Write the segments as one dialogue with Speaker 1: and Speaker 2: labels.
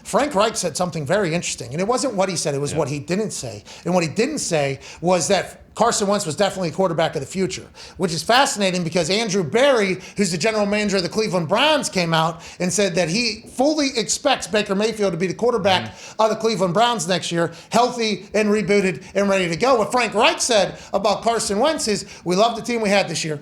Speaker 1: Frank Reich said something very interesting. And it wasn't what he said, it was what he didn't say. And what he didn't say was that Carson Wentz was definitely a quarterback of the future, which is fascinating because Andrew Berry, who's the general manager of the Cleveland Browns, came out and said that he fully expects Baker Mayfield to be the quarterback of the Cleveland Browns next year, healthy and rebooted and ready to go. What Frank Reich said about Carson Wentz is, we love the team we had this year.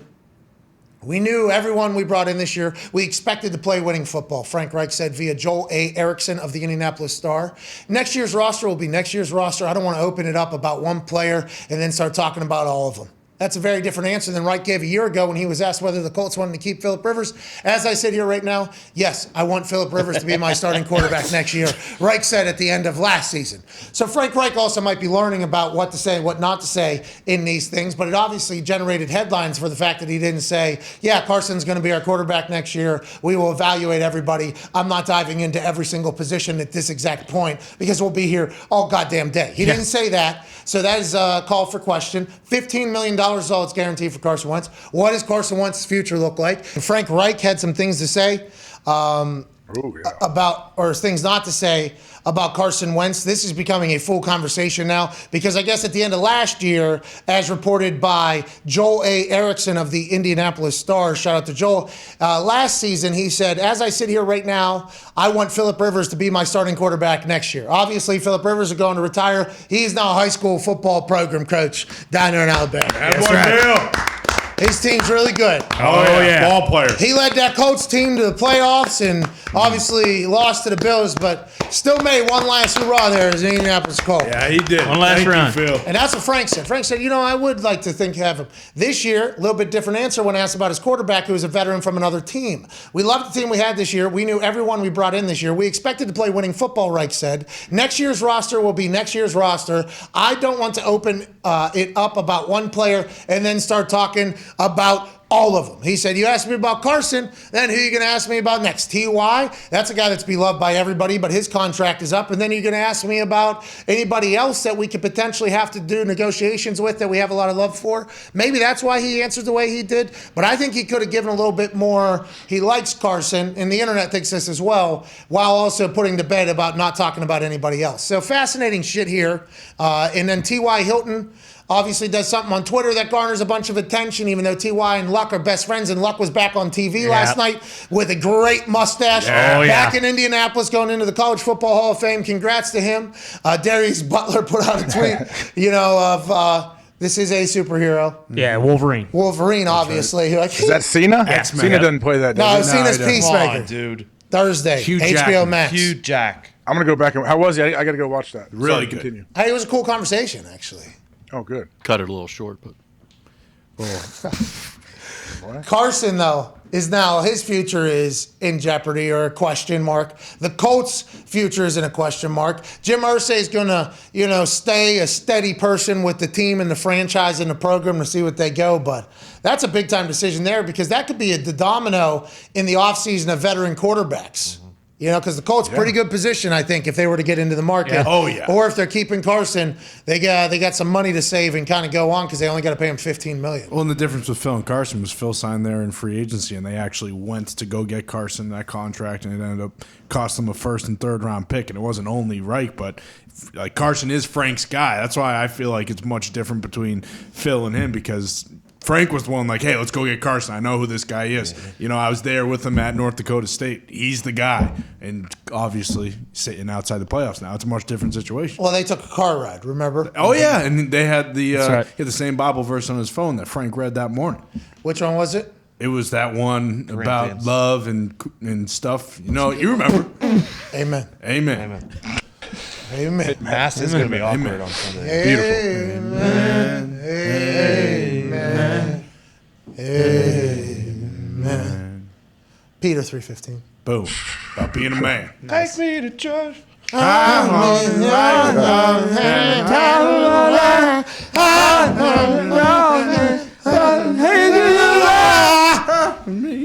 Speaker 1: We knew everyone we brought in this year. We expected to play winning football, Frank Reich said via Joel A. Erickson of the Indianapolis Star. Next year's roster will be next year's roster. I don't want to open it up about one player and then start talking about all of them. That's a very different answer than Reich gave a year ago when he was asked whether the Colts wanted to keep Phillip Rivers. As I sit here right now, yes, I want Phillip Rivers to be my starting quarterback next year. Reich said at the end of last season. So Frank Reich also might be learning about what to say and what not to say in these things, but it obviously generated headlines for the fact that he didn't say, yeah, Carson's going to be our quarterback next year. We will evaluate everybody. I'm not diving into every single position at this exact point because we'll be here all goddamn day. He didn't say that. So that is a call for question. $15 million is all it's guaranteed for Carson Wentz. What does Carson Wentz's future look like? Frank Reich had some things to say about, or things not to say about Carson Wentz. This is becoming a full conversation now because I guess at the end of last year, as reported by Joel A. Erickson of the Indianapolis Star, shout out to Joel, last season he said, as I sit here right now, I want Phillip Rivers to be my starting quarterback next year. Obviously, Phillip Rivers is going to retire. He's now a high school football program coach down there in Alabama.
Speaker 2: That's right.
Speaker 1: His team's really good.
Speaker 2: Oh, yeah. Ball players.
Speaker 1: He led that Colts team to the playoffs and obviously lost to the Bills, but still made one last hurrah there as an Indianapolis Colt.
Speaker 2: Yeah, he did.
Speaker 3: One last run.
Speaker 2: Phil.
Speaker 1: And that's what Frank said. Frank said, I would like to think have him. This year, a little bit different answer when asked about his quarterback, who was a veteran from another team. We loved the team we had this year. We knew everyone we brought in this year. We expected to play winning football, Reich said. Next year's roster will be next year's roster. I don't want to open it up about one player and then start talking about all of them. He said, you asked me about Carson, then who are you going to ask me about next? T.Y.? That's a guy that's beloved by everybody, but his contract is up. And then you're going to ask me about anybody else that we could potentially have to do negotiations with that we have a lot of love for. Maybe that's why he answered the way he did. But I think he could have given a little bit more. He likes Carson, and the internet thinks this as well, while also putting to bed about not talking about anybody else. So fascinating shit here. And then T.Y. Hilton obviously does something on Twitter that garners a bunch of attention, even though T.Y. and Luck are best friends, and Luck was back on TV last night with a great mustache. Back in Indianapolis going into the College Football Hall of Fame. Congrats to him. Darius Butler put out a tweet, of this is a superhero.
Speaker 3: Yeah, Wolverine.
Speaker 1: Wolverine, obviously.
Speaker 4: Is that Cena?
Speaker 3: X-Men.
Speaker 4: Cena doesn't play that.
Speaker 1: No,
Speaker 4: does he?
Speaker 1: Cena's Peacemaker.
Speaker 5: Come on, dude.
Speaker 1: Thursday,
Speaker 5: Hugh
Speaker 1: HBO
Speaker 5: Jackman.
Speaker 1: Max.
Speaker 5: Hugh Jack.
Speaker 4: I'm going to go back. How was he? I got to go watch that.
Speaker 2: Really
Speaker 4: Sorry,
Speaker 2: good.
Speaker 4: Continue.
Speaker 1: Hey, it was a cool conversation, actually.
Speaker 4: Oh, good.
Speaker 6: Cut it a little short, but
Speaker 1: Carson, though, is now, his future is in jeopardy or a question mark. The Colts' future is in a question mark. Jim Irsay is going to, stay a steady person with the team and the franchise and the program to see what they go. But that's a big-time decision there because that could be the domino in the offseason of veteran quarterbacks. Because the Colts pretty good position, I think, if they were to get into the market.
Speaker 2: Yeah. Oh, yeah.
Speaker 1: Or if they're keeping Carson, they got some money to save and kind of go on because they only got to pay him $15 million.
Speaker 7: Well, and the difference with Phil and Carson was Phil signed there in free agency, and they actually went to go get Carson that contract, and it ended up costing them a first and third round pick. And it wasn't only Reich, but like Carson is Frank's guy. That's why I feel like it's much different between Phil and him because Frank was the one like, hey, let's go get Carson. I know who this guy is. I was there with him at North Dakota State. He's the guy. And obviously, sitting outside the playoffs now, it's a much different situation.
Speaker 1: Well, they took a car ride, remember?
Speaker 7: Oh, yeah. And they had he
Speaker 3: right.
Speaker 7: had the same Bible verse on his phone that Frank read that morning.
Speaker 1: Which one was it?
Speaker 7: It was that one about love and stuff. You remember.
Speaker 1: Amen.
Speaker 7: Amen.
Speaker 1: Amen.
Speaker 5: Mass is going to be awkward on Sunday.
Speaker 7: Beautiful.
Speaker 1: Amen. Amen. Amen. Peter 3:15.
Speaker 7: Boom. About being a man.
Speaker 5: Take me to church.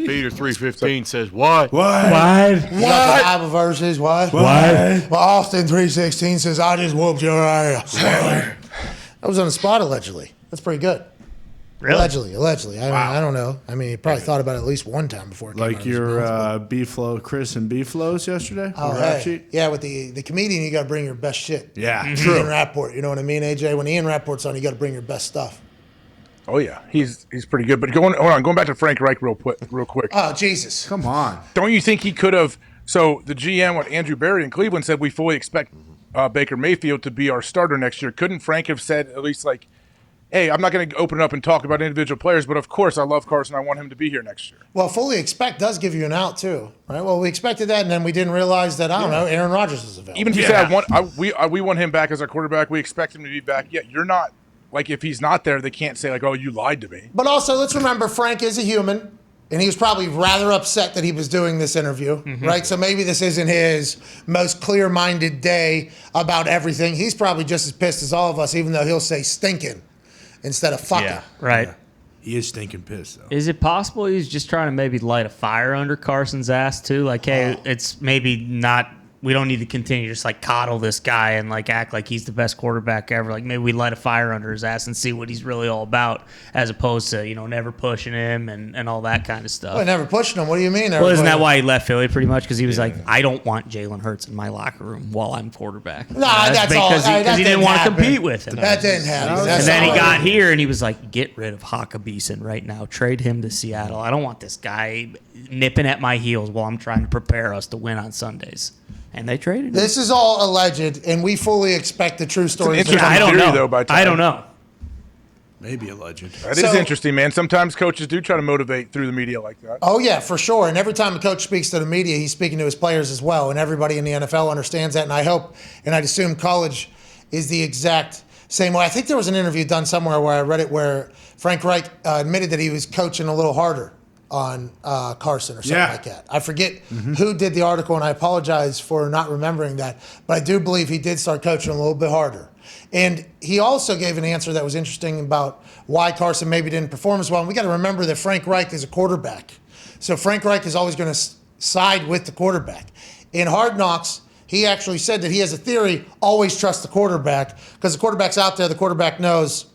Speaker 6: Peter 3:15 says what?
Speaker 3: Wide.
Speaker 1: You got the Bible verses, what?
Speaker 3: Wide.
Speaker 1: Well, Austin 3:16 says, I just whooped your ass. That was on the spot, allegedly. That's pretty good. Allegedly. I don't know. I mean, he probably thought about it at least one time before. It came out
Speaker 7: Like
Speaker 1: of his
Speaker 7: your
Speaker 1: mouth,
Speaker 7: B-Flow, Chris and B-Flows yesterday?
Speaker 1: but-
Speaker 7: on the rap sheet?
Speaker 1: yeah, with the comedian, you got to bring your best shit.
Speaker 7: Yeah,
Speaker 1: Ian
Speaker 7: true.
Speaker 1: Rapport, you know what I mean, AJ? When Ian Rapport's on, you got to bring your best stuff.
Speaker 4: Oh yeah, he's pretty good. But hold on, going back to Frank Reich real quick.
Speaker 1: Oh, Jesus.
Speaker 7: Come on.
Speaker 4: Don't you think he could have? So the GM, what Andrew Berry in Cleveland said, we fully expect Baker Mayfield to be our starter next year. Couldn't Frank have said at least like, hey, I'm not going to open it up and talk about individual players, but of course I love Carson. I want him to be here next year.
Speaker 1: Well, fully expect does give you an out, too. Right? Well, we expected that, and then we didn't realize that, I don't know, Aaron Rodgers was available.
Speaker 4: Even if you say we want him back as our quarterback, we expect him to be back. Yeah, you're not. Like, if he's not there, they can't say, like, oh, you lied to me.
Speaker 1: But also, let's remember, Frank is a human, and he was probably rather upset that he was doing this interview, right? So maybe this isn't his most clear-minded day about everything. He's probably just as pissed as all of us, even though he'll say stinking instead of fucking.
Speaker 5: Yeah.
Speaker 3: Right.
Speaker 7: He is stinking pissed, though.
Speaker 3: Is it possible he's just trying to maybe light a fire under Carson's ass, too? Like, hey, it's maybe not – we don't need to continue to just, like, coddle this guy and, like, act like he's the best quarterback ever. Like, maybe we light a fire under his ass and see what he's really all about as opposed to, you know, never pushing him and all that kind of stuff.
Speaker 1: Well, never pushing him. What do you mean?
Speaker 3: Well, isn't that why he left Philly pretty much? Because he was like, I don't want Jalen Hurts in my locker room while I'm quarterback.
Speaker 1: Nah, that's all.
Speaker 3: Because he didn't want to compete with him.
Speaker 1: That didn't happen.
Speaker 3: And
Speaker 1: That's
Speaker 3: then he
Speaker 1: all.
Speaker 3: got here and he was like, get rid of Hockabeeson right now. Trade him to Seattle. I don't want this guy nipping at my heels while I'm trying to prepare us to win on Sundays. And they traded him.
Speaker 1: This is all alleged, and we fully expect the true story.
Speaker 4: It's an interesting
Speaker 3: I don't
Speaker 4: theory,
Speaker 3: know.
Speaker 4: though, by Tom.
Speaker 3: I don't know.
Speaker 7: Maybe a legend.
Speaker 4: That is interesting, man. Sometimes coaches do try to motivate through the media like that.
Speaker 1: Oh, yeah, for sure. And every time a coach speaks to the media, he's speaking to his players as well. And everybody in the NFL understands that. And I hope, and I'd assume college is the exact same way. I think there was an interview done somewhere where I read it where Frank Reich admitted that he was coaching a little harder on Carson or something like that. I forget who did the article, and I apologize for not remembering that. But I do believe he did start coaching a little bit harder. And he also gave an answer that was interesting about why Carson maybe didn't perform as well. And we got to remember that Frank Reich is a quarterback. So Frank Reich is always going to side with the quarterback. In Hard Knocks, he actually said that he has a theory, always trust the quarterback, because the quarterback's out there, the quarterback knows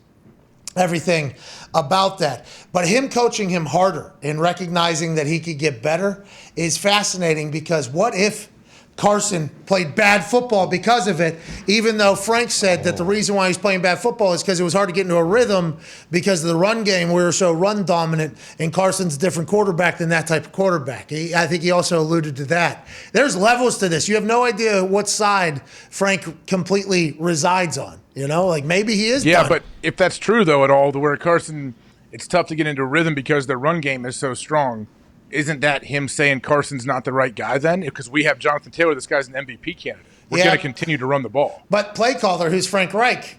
Speaker 1: everything about that. But him coaching him harder and recognizing that he could get better is fascinating, because what if Carson played bad football because of it, even though Frank said that the reason why he's playing bad football is because it was hard to get into a rhythm because of the run game. We were so run dominant, and Carson's a different quarterback than that type of quarterback. I think he also alluded to that. There's levels to this. You have no idea what side Frank completely resides on. You know, like maybe he is done.
Speaker 4: But if that's true, though, at all, where Carson, it's tough to get into a rhythm because their run game is so strong. Isn't that him saying Carson's not the right guy then? Because we have Jonathan Taylor, this guy's an MVP candidate. We're going to continue to run the ball.
Speaker 1: But play caller, who's Frank Reich,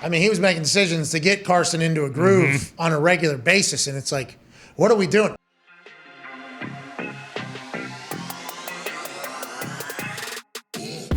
Speaker 1: I mean, he was making decisions to get Carson into a groove on a regular basis. And it's like, what are we doing?